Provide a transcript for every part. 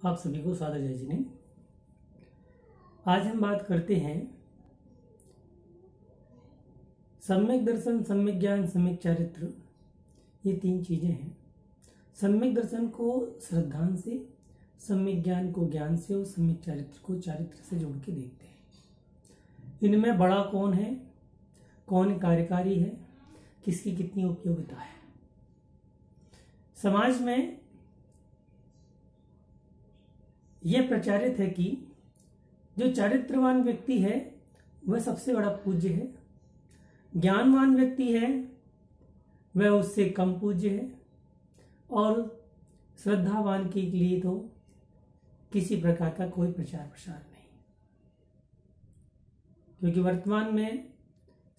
आप सभी को सादर जय जिने। आज हम बात करते हैं सम्यक दर्शन, सम्यक ज्ञान, सम्यक चारित्र। ये तीन चीजें हैं। सम्यक दर्शन को श्रद्धान से, सम्यक ज्ञान को ज्ञान से और सम्यक चारित्र को चारित्र से जोड़ के देखते हैं। इनमें बड़ा कौन है, कौन कार्यकारी है, किसकी कितनी उपयोगिता है। समाज में यह प्रचारित है कि जो चारित्रवान व्यक्ति है वह सबसे बड़ा पूज्य है, ज्ञानवान व्यक्ति है वह उससे कम पूज्य है, और श्रद्धावान के लिए तो किसी प्रकार का कोई प्रचार प्रसार नहीं। क्योंकि वर्तमान में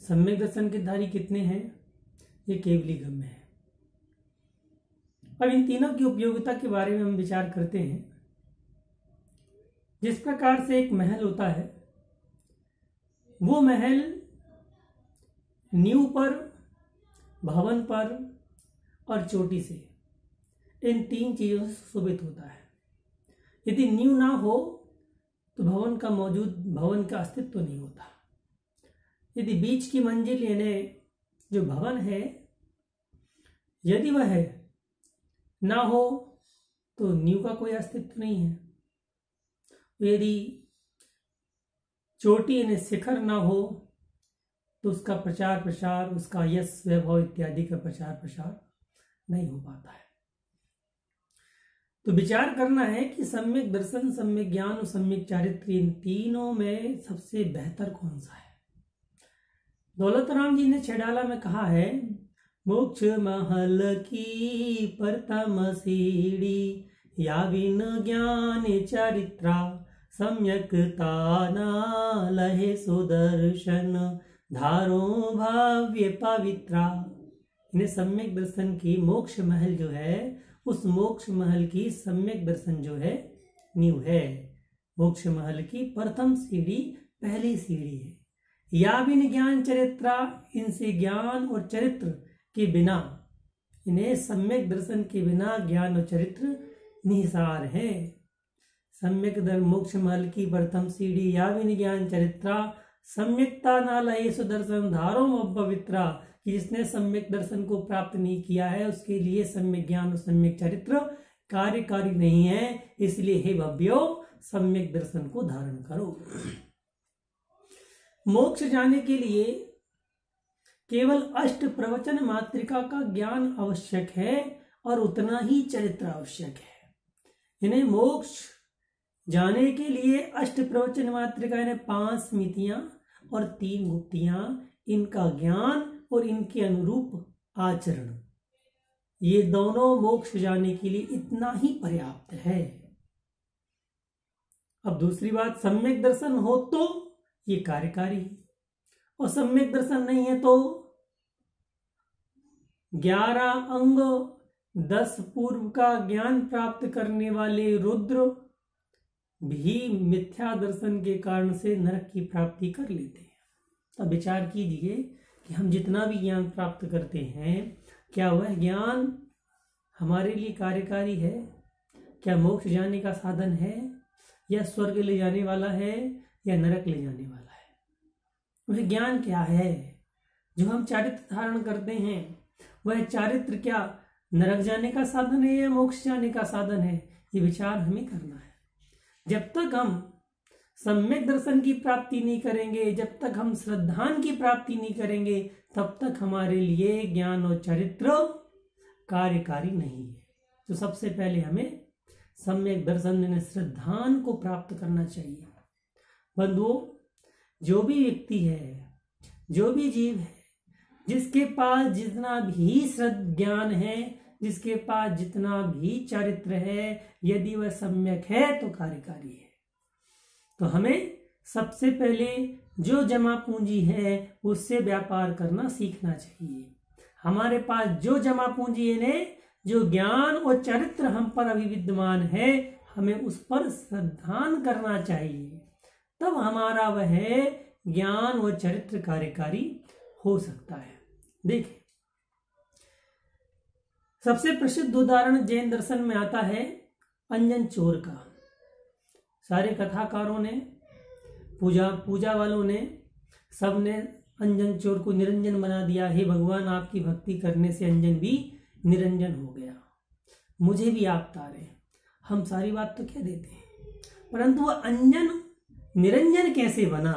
सम्यक दर्शन के धारी कितने हैं ये केवली गम्य है। अब इन तीनों की उपयोगिता के बारे में हम विचार करते हैं। जिस प्रकार से एक महल होता है, वो महल नींव पर, भवन पर और चोटी से, इन तीन चीजों से सुशोभित होता है। यदि नींव ना हो तो भवन का अस्तित्व नहीं होता। यदि बीच की मंजिल यानी जो भवन है, यदि वह ना हो तो नींव का कोई अस्तित्व नहीं है। यदि चोटी यानी शिखर ना हो तो उसका प्रचार प्रसार, उसका यश वैभव इत्यादि का प्रचार प्रसार नहीं हो पाता है। तो विचार करना है कि सम्यक दर्शन, सम्यक ज्ञान और सम्यक चारित्र, इन तीनों में सबसे बेहतर कौन सा है। दौलत राम जी ने छेड़ाला में कहा है, मोक्ष महल की प्रथम सीढ़ी, या बिन ज्ञान चारित्रा, सम्यकता ना लहे सुदर्शन, धारो भाव्य पवित्रा। इन्हें सम्यक दर्शन की मोक्ष महल जो है, उस मोक्ष महल की सम्यक दर्शन जो है नींव है। मोक्ष महल की प्रथम सीढ़ी, पहली सीढ़ी है। या बिन ज्ञान चरित्रा, इनसे ज्ञान और चरित्र के बिना, इन्हें सम्यक दर्शन के बिना ज्ञान और चरित्र निहिसार है। सम्यक मोक्ष महल की प्रथम सीढ़ी, या बिन ज्ञान चरित्रा, सम्यकता ना लहे सुदर्शन, धारो पवित्रा। कि जिसने सम्यक दर्शन को प्राप्त नहीं किया है उसके लिए सम्यक ज्ञान और सम्यक चरित्र कार्यकारी नहीं है। इसलिए हे भव्यो, सम्यक दर्शन को धारण करो। मोक्ष जाने के लिए केवल अष्ट प्रवचन मात्रिका का ज्ञान आवश्यक है और उतना ही चरित्र आवश्यक है। इन्हें मोक्ष जाने के लिए अष्ट प्रवचन मात्रिका यानी 5 स्मृतियां और 3 गुप्तियां, इनका ज्ञान और इनके अनुरूप आचरण, ये दोनों मोक्ष जाने के लिए इतना ही पर्याप्त है। अब दूसरी बात, सम्यक दर्शन हो तो ये कार्यकारी, और सम्यक दर्शन नहीं है तो 11 अंग 10 पूर्व का ज्ञान प्राप्त करने वाले रुद्र भी मिथ्या दर्शन के कारण से नरक की प्राप्ति कर लेते हैं। अब विचार कीजिए कि हम जितना भी ज्ञान प्राप्त करते हैं, क्या वह ज्ञान हमारे लिए कार्यकारी है? क्या मोक्ष जाने का साधन है, या स्वर्ग ले जाने वाला है, या नरक ले जाने वाला है? वह ज्ञान क्या है जो हम चारित्र धारण करते हैं? वह चारित्र क्या नरक जाने का साधन है या मोक्ष जाने का साधन है? ये विचार हमें करना है। जब तक हम सम्यक दर्शन की प्राप्ति नहीं करेंगे, जब तक हम श्रद्धान की प्राप्ति नहीं करेंगे, तब तक हमारे लिए ज्ञान और चरित्र कार्यकारी नहीं है। तो सबसे पहले हमें सम्यक दर्शन यानी श्रद्धान को प्राप्त करना चाहिए। बंधुओं, जो भी व्यक्ति है, जो भी जीव है, जिसके पास जितना भी ज्ञान है, जिसके पास जितना भी चारित्र है, यदि वह सम्यक है तो कार्यकारी है। तो हमें सबसे पहले जो जमा पूंजी है उससे व्यापार करना सीखना चाहिए। हमारे पास जो जमा पूंजी है, जो ज्ञान और चरित्र हम पर अभी विद्यमान है, हमें उस पर श्रद्धान करना चाहिए। तब हमारा वह ज्ञान और चरित्र कार्यकारी हो सकता है। देखिए, सबसे प्रसिद्ध उदाहरण जैन दर्शन में आता है अंजन चोर का। सारे कथाकारों ने, पूजा वालों ने, सब ने अंजन चोर को निरंजन बना दिया। हे भगवान, आपकी भक्ति करने से अंजन भी निरंजन हो गया, मुझे भी आप तारे। हम सारी बात तो कह देते हैं, परंतु वह अंजन निरंजन कैसे बना,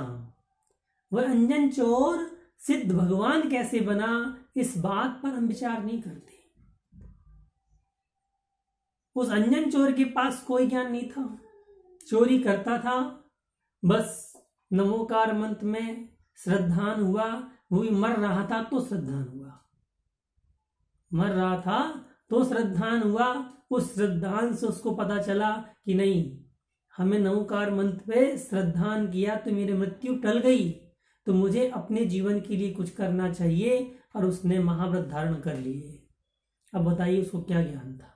वह अंजन चोर सिद्ध भगवान कैसे बना, इस बात पर हम विचार नहीं करते। उस अंजन चोर के पास कोई ज्ञान नहीं था, चोरी करता था, बस नमोकार मंत्र में श्रद्धान हुआ, वो भी मर रहा था तो श्रद्धान हुआ, मर रहा था तो श्रद्धान हुआ। उस श्रद्धान से उसको पता चला कि नहीं, हमें नमोकार मंत्र पे श्रद्धान किया तो मेरी मृत्यु टल गई, तो मुझे अपने जीवन के लिए कुछ करना चाहिए, और उसने महाव्रत धारण कर लिए। अब बताइए उसको क्या ज्ञान था,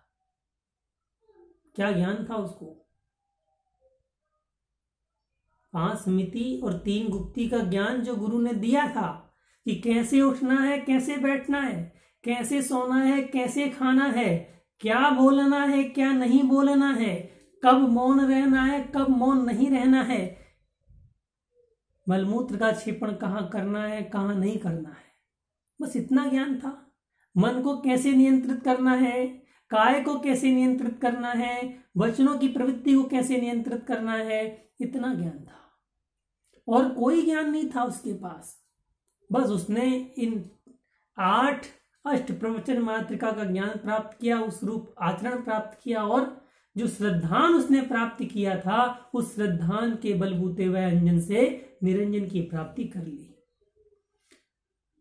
क्या ज्ञान था उसको? 5 स्मृति और 3 गुप्ती का ज्ञान जो गुरु ने दिया था कि कैसे उठना है, कैसे बैठना है, कैसे सोना है, कैसे खाना है, क्या बोलना है, क्या नहीं बोलना है, कब मौन रहना है, कब मौन नहीं रहना है, मलमूत्र का क्षेपण कहाँ करना है, कहाँ नहीं करना है, बस इतना ज्ञान था। मन को कैसे नियंत्रित करना है, काय को कैसे नियंत्रित करना है, वचनों की प्रवृत्ति को कैसे नियंत्रित करना है, इतना ज्ञान था, और कोई ज्ञान नहीं था उसके पास। बस उसने इन 8 अष्ट प्रवचन मातृका का ज्ञान प्राप्त किया, उस रूप आचरण प्राप्त किया, और जो श्रद्धान उसने प्राप्त किया था, उस श्रद्धान के बलबूते वह अंजन से निरंजन की प्राप्ति कर ली।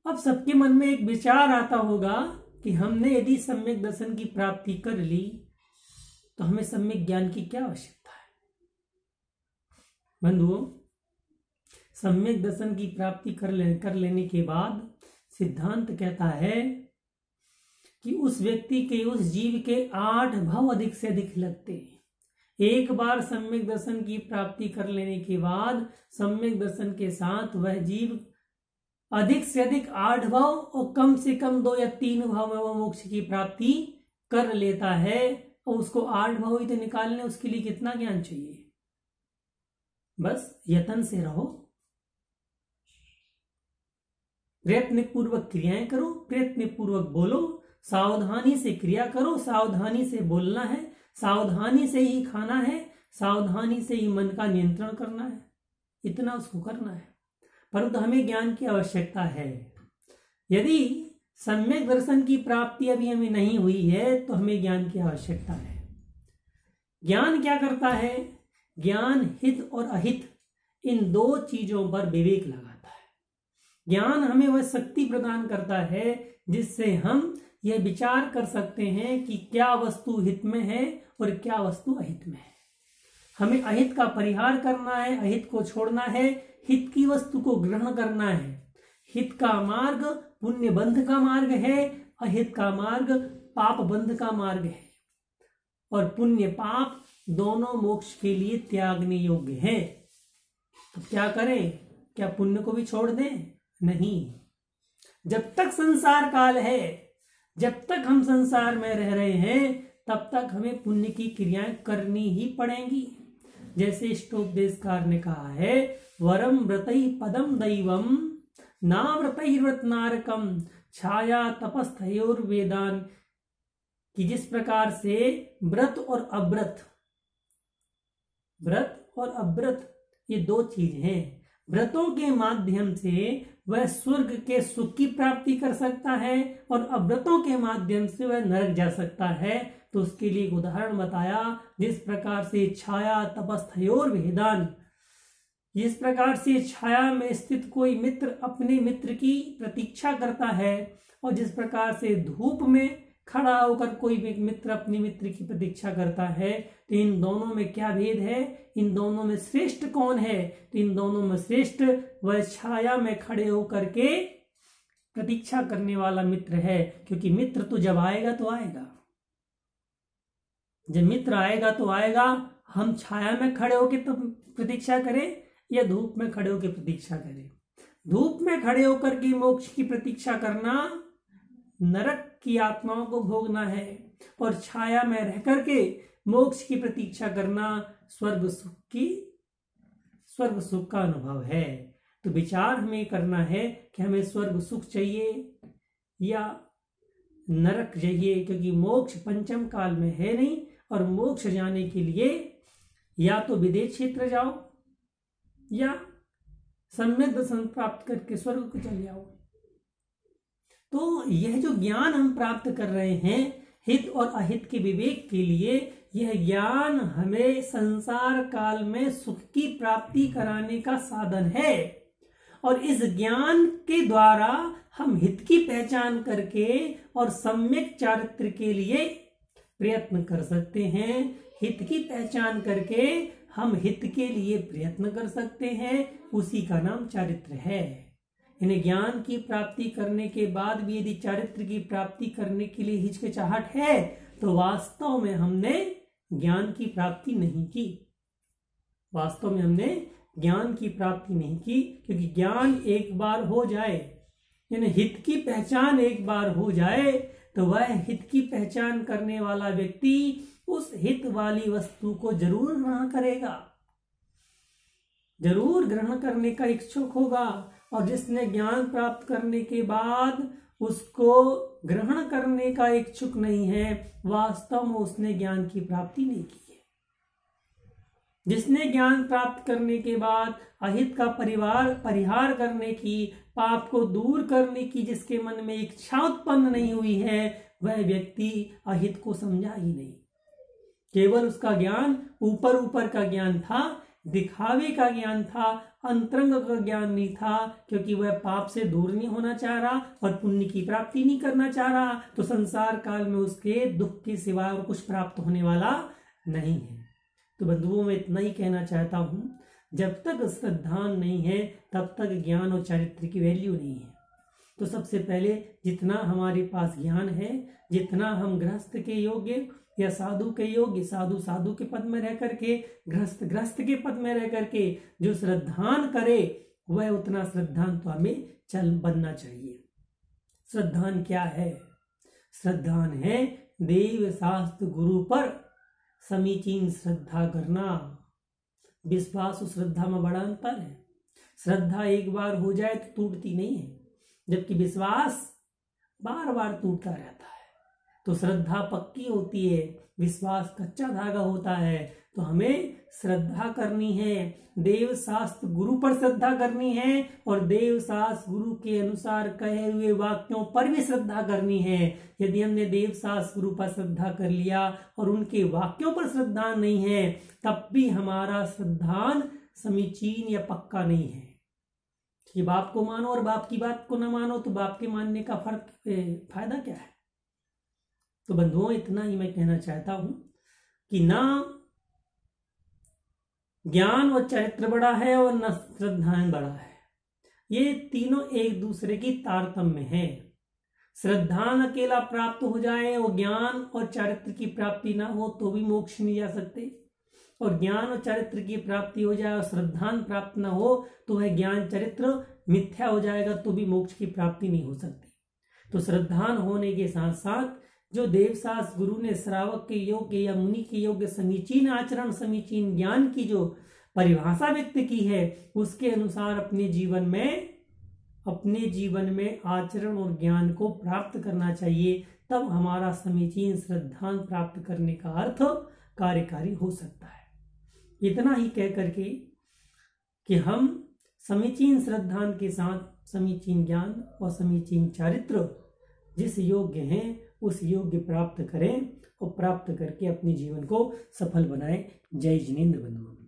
अब सबके मन में एक विचार आता होगा कि हमने यदि सम्यक दर्शन की प्राप्ति कर ली तो हमें सम्यक ज्ञान की क्या आवश्यकता है। बंधुओं, सम्यक दर्शन की प्राप्ति कर लेने के बाद सिद्धांत कहता है कि उस व्यक्ति के, उस जीव के 8 भाव अधिक से अधिक लगते हैं। एक बार सम्यक दर्शन की प्राप्ति कर लेने के बाद सम्यक दर्शन के साथ वह जीव अधिक से अधिक 8 भाव और कम से कम 2 या 3 भाव में वह मोक्ष की प्राप्ति कर लेता है। और उसको 8 भाव ही तो निकालने, उसके लिए कितना ज्ञान चाहिए? बस यत्न से रहो, प्रयत्न पूर्वक क्रियाएं करो, प्रयत्न पूर्वक बोलो, सावधानी से क्रिया करो, सावधानी से बोलना है, सावधानी से ही खाना है, सावधानी से ही मन का नियंत्रण करना है, इतना उसको करना है। परंतु हमें ज्ञान की आवश्यकता है। यदि सम्यक दर्शन की प्राप्ति अभी हमें नहीं हुई है तो हमें ज्ञान की आवश्यकता है। ज्ञान क्या करता है? ज्ञान हित और अहित इन 2 चीजों पर विवेक लगाता है। ज्ञान हमें वह शक्ति प्रदान करता है जिससे हम यह विचार कर सकते हैं कि क्या वस्तु हित में है और क्या वस्तु अहित में है। हमें अहित का परिहार करना है, अहित को छोड़ना है, हित की वस्तु को ग्रहण करना है। हित का मार्ग पुण्य बंध का मार्ग है, अहित का मार्ग पाप बंध का मार्ग है, और पुण्य पाप दोनों मोक्ष के लिए त्यागने योग्य है। तो क्या करें? क्या पुण्य को भी छोड़ दें? नहीं। जब तक संसार काल है, जब तक हम संसार में रह रहे हैं, तब तक हमें पुण्य की क्रियाएं करनी ही पड़ेंगी। जैसे इष्टोपदेशकार ने कहा है, वरम व्रतई पदम दैवम ना व्रतई व्रत नारकम छाया तपस्थयोर वेदान, कि जिस प्रकार से व्रत और अव्रत, व्रत और अव्रत ये 2 चीज हैं। व्रतों के माध्यम से वह स्वर्ग के सुख की प्राप्ति कर सकता है और अव्रतों के माध्यम से वह नरक जा सकता है। तो उसके लिए एक उदाहरण बताया, जिस प्रकार से छाया तपस्थयोर भेदान, जिस प्रकार से छाया में स्थित कोई मित्र अपने मित्र की प्रतीक्षा करता है और जिस प्रकार से धूप में खड़ा होकर कोई भी मित्र अपने मित्र की प्रतीक्षा करता है, तो इन दोनों में क्या भेद है? इन दोनों में श्रेष्ठ कौन है? तो इन दोनों में श्रेष्ठ वह छाया में खड़े होकर के प्रतीक्षा करने वाला मित्र है। क्योंकि मित्र तो जब आएगा तो आएगा, जब मित्र आएगा तो आएगा। हम छाया में खड़े होकर तो प्रतीक्षा करें या धूप में खड़े होकर प्रतीक्षा करें? धूप में खड़े होकर के मोक्ष की प्रतीक्षा करना नरक की आत्माओं को भोगना है, और छाया में रह करके मोक्ष की प्रतीक्षा करना स्वर्ग सुख का अनुभव है। तो विचार हमें करना है कि हमें स्वर्ग सुख चाहिए या नरक चाहिए, क्योंकि मोक्ष पंचम काल में है नहीं, और मोक्ष जाने के लिए या तो विदेश क्षेत्र जाओ या सम्यक दर्शन प्राप्त करके स्वर्ग को चले जाओ। तो यह जो ज्ञान हम प्राप्त कर रहे हैं हित और अहित के विवेक के लिए, यह ज्ञान हमें संसार काल में सुख की प्राप्ति कराने का साधन है। और इस ज्ञान के द्वारा हम हित की पहचान करके और सम्यक चारित्र के लिए प्रयत्न कर सकते हैं। हित की पहचान करके हम हित के लिए प्रयत्न कर सकते हैं, उसी का नाम चारित्र है। इन्हें ज्ञान की प्राप्ति करने के बाद भी यदि चारित्र की प्राप्ति करने के लिए हिचकिचाहट है, तो वास्तव में हमने ज्ञान की प्राप्ति नहीं की। वास्तव में हमने ज्ञान की प्राप्ति नहीं की, क्योंकि ज्ञान एक बार हो जाए, यानी हित की पहचान एक बार हो जाए, तो वह हित की पहचान करने वाला व्यक्ति उस हित वाली वस्तु को जरूर ग्रहण करेगा, जरूर ग्रहण करने का इच्छुक होगा। और जिसने ज्ञान प्राप्त करने के बाद उसको ग्रहण करने का इच्छुक नहीं है, वास्तव में उसने ज्ञान की प्राप्ति नहीं की है। जिसने ज्ञान प्राप्त करने के बाद अहित का परिहार करने की, पाप को दूर करने की जिसके मन में इच्छा उत्पन्न नहीं हुई है, वह व्यक्ति अहित को समझा ही नहीं। केवल उसका ज्ञान ऊपर ऊपर का ज्ञान था, दिखावे का ज्ञान था, अंतरंग का ज्ञान नहीं था, क्योंकि वह पाप से दूर नहीं होना चाह रहा और पुण्य की प्राप्ति नहीं करना चाह रहा। तो संसार काल में उसके दुख के सिवा और कुछ प्राप्त होने वाला नहीं है। तो बंधुओं में इतना ही कहना चाहता हूं, जब तक श्रद्धा नहीं है तब तक ज्ञान और चरित्र की वैल्यू नहीं है। तो सबसे पहले जितना हमारे पास ज्ञान है, जितना हम गृहस्थ के योग्य या साधु के योग्य, साधु के पद में रह करके, गृहस्थ के पद में रह करके जो श्रद्धान करे, वह उतना श्रद्धान तो हमें बनना चाहिए। श्रद्धान क्या है? श्रद्धान है देव शास्त्र गुरु पर समीचीन श्रद्धा करना। विश्वास और श्रद्धा में बड़ा अंतर है। श्रद्धा एक बार हो जाए तो टूटती नहीं है, जबकि विश्वास बार बार टूटता रहता है। तो श्रद्धा पक्की होती है, विश्वास कच्चा धागा होता है। तो हमें श्रद्धा करनी है, देव शास्त्र गुरु पर श्रद्धा करनी है, और देव शास्त्र गुरु के अनुसार कहे हुए वाक्यों पर भी श्रद्धा करनी है। यदि हमने देव शास्त्र गुरु पर श्रद्धा कर लिया और उनके वाक्यों पर श्रद्धा नहीं है, तब भी हमारा श्रद्धान समीचीन या पक्का नहीं है। कि बाप को मानो और बाप की बात को न मानो, तो बाप के मानने का फायदा क्या है? तो बंधुओं, इतना ही मैं कहना चाहता हूं कि ना ज्ञान और चरित्र बड़ा है और न श्रद्धाएं बड़ा है। ये तीनों एक दूसरे की तारतम्य है। श्रद्धान अकेला प्राप्त हो जाए और ज्ञान और चरित्र की प्राप्ति ना हो तो भी मोक्ष नहीं जा सकते, और ज्ञान और चरित्र की प्राप्ति हो जाए और श्रद्धान प्राप्त न हो तो वह ज्ञान चरित्र मिथ्या हो जाएगा, तो भी मोक्ष की प्राप्ति नहीं हो सकती। तो श्रद्धान होने के साथ साथ जो देवशास्त्र गुरु ने श्रावक के योग्य या मुनि के योग्य समीचीन आचरण, समीचीन ज्ञान की जो परिभाषा व्यक्त की है, उसके अनुसार अपने जीवन में आचरण और ज्ञान को प्राप्त करना चाहिए। तब हमारा समीचीन श्रद्धान प्राप्त करने का अर्थ कार्यकारी हो सकता है। इतना ही कह करके कि हम समीचीन श्रद्धान के साथ समीचीन ज्ञान और समीचीन चारित्र जिस योग्य हैं उस योग्य प्राप्त करें और प्राप्त करके अपने जीवन को सफल बनाएं। जय जिनेंद्र बंधु।